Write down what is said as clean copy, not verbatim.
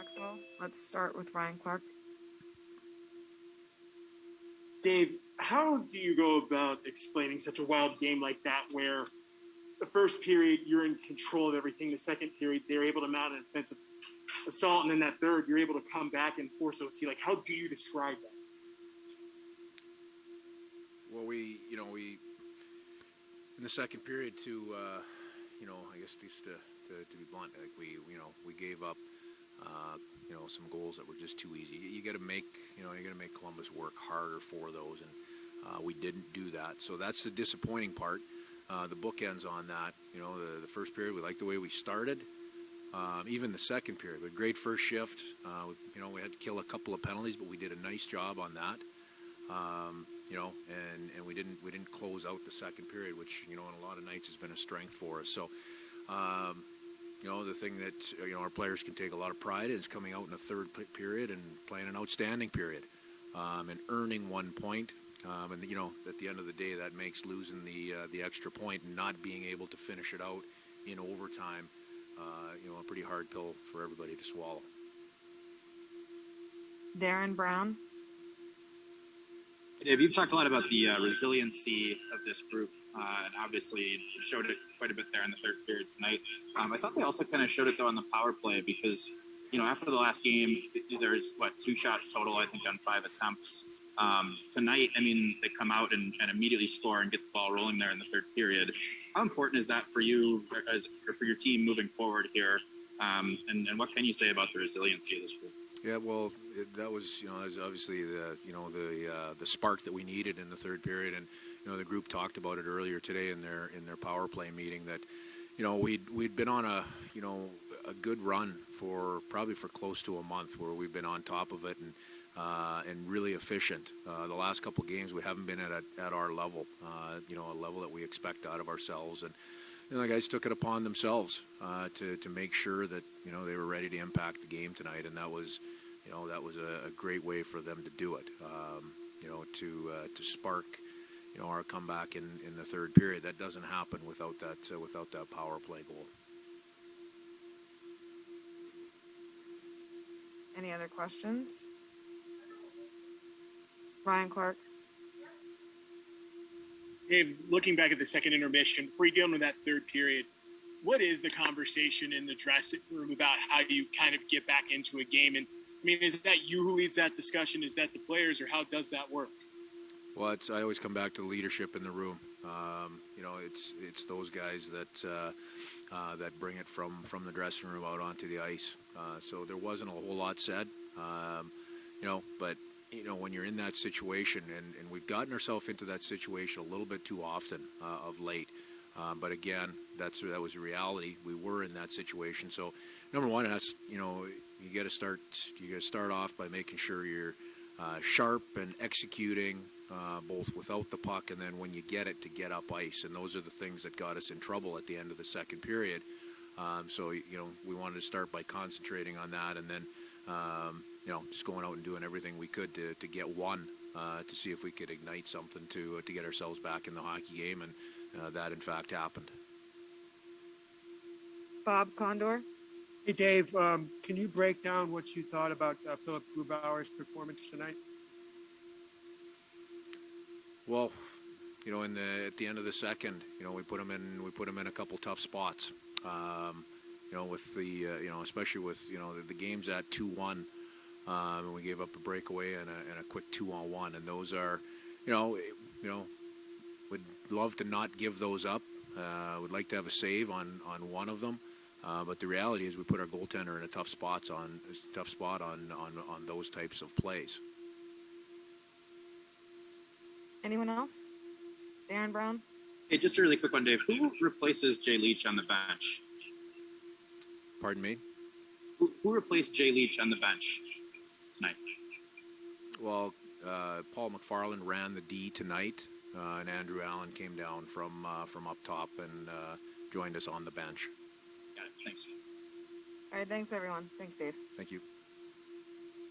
Hakstol. Let's start with Ryan Clark. Dave, how do you go about explaining such a wild game like that where the first period you're in control of everything, the second period they're able to mount an offensive assault, and then that third you're able to come back and force OT? Like, how do you describe that? Well, we in the second period I guess just to be blunt, like we gave up some goals that were just too easy. You got to make Columbus work harder for those, and we didn't do that. So that's the disappointing part. The bookends on that, the first period, we liked the way we started. Even the second period, we had a great first shift. We had to kill a couple of penalties, but we did a nice job on that. And we didn't close out the second period, which in a lot of nights has been a strength for us. So, the thing that our players can take a lot of pride in is coming out in the third period and playing an outstanding period, and earning 1 point. And at the end of the day, that makes losing the extra point and not being able to finish it out in overtime, a pretty hard pill for everybody to swallow. Darren Brown. Dave, you've talked a lot about the resiliency of this group, and obviously showed it quite a bit there in the third period tonight. I thought they also kind of showed it, though, on the power play because, after the last game, there's, 2 shots total, I think, on 5 attempts. Tonight, they come out and immediately score and get the ball rolling there in the third period. How important is that for you or for your team moving forward here? And what can you say about the resiliency of this group? Yeah, well, that was obviously the spark that we needed in the third period, and the group talked about it earlier today in their power play meeting that we'd been on a good run for close to a month where we've been on top of it and really efficient. The last couple of games we haven't been at our level, a level that we expect out of ourselves, and the guys took it upon themselves to make sure that they were ready to impact the game tonight, and that was a great way for them to do it. To spark our comeback in the third period. That doesn't happen without that power play goal. Any other questions? Ryan Clark. Dave, looking back at the second intermission, before you get into that third period, what is the conversation in the dressing room about how you kind of get back into a game? And is that you who leads that discussion? Is that the players, or how does that work? Well, I always come back to the leadership in the room. It's those guys that bring it from the dressing room out onto the ice. So there wasn't a whole lot said, but when you're in that situation, and we've gotten ourselves into that situation a little bit too often of late. But again, that was a reality. We were in that situation. So number one, that's you got to start off by making sure you're sharp and executing both without the puck, and then when you get it, to get up ice. And those are the things that got us in trouble at the end of the second period. So we wanted to start by concentrating on that, and then just going out and doing everything we could to get one, to see if we could ignite something to get ourselves back in the hockey game, and that in fact happened. Bob Condor. Hey, Dave, can you break down what you thought about Philipp Grubauer's performance tonight? Well, at the end of the second, we put him in a couple tough spots. With the especially with the game's at 2-1, and we gave up a breakaway and a quick 2-on-1, and those are, would love to not give those up. Would like to have a save on one of them. But the reality is we put our goaltender in a tough spot on those types of plays. Anyone else? Darren Brown. Hey, just a really quick one, Dave. Who replaces Jay Leach on the bench? Pardon me? Who replaced Jay Leach on the bench tonight? Well, Paul McFarland ran the D tonight, and Andrew Allen came down from up top and joined us on the bench. Got it. Thanks. All right, thanks, everyone. Thanks, Dave. Thank you.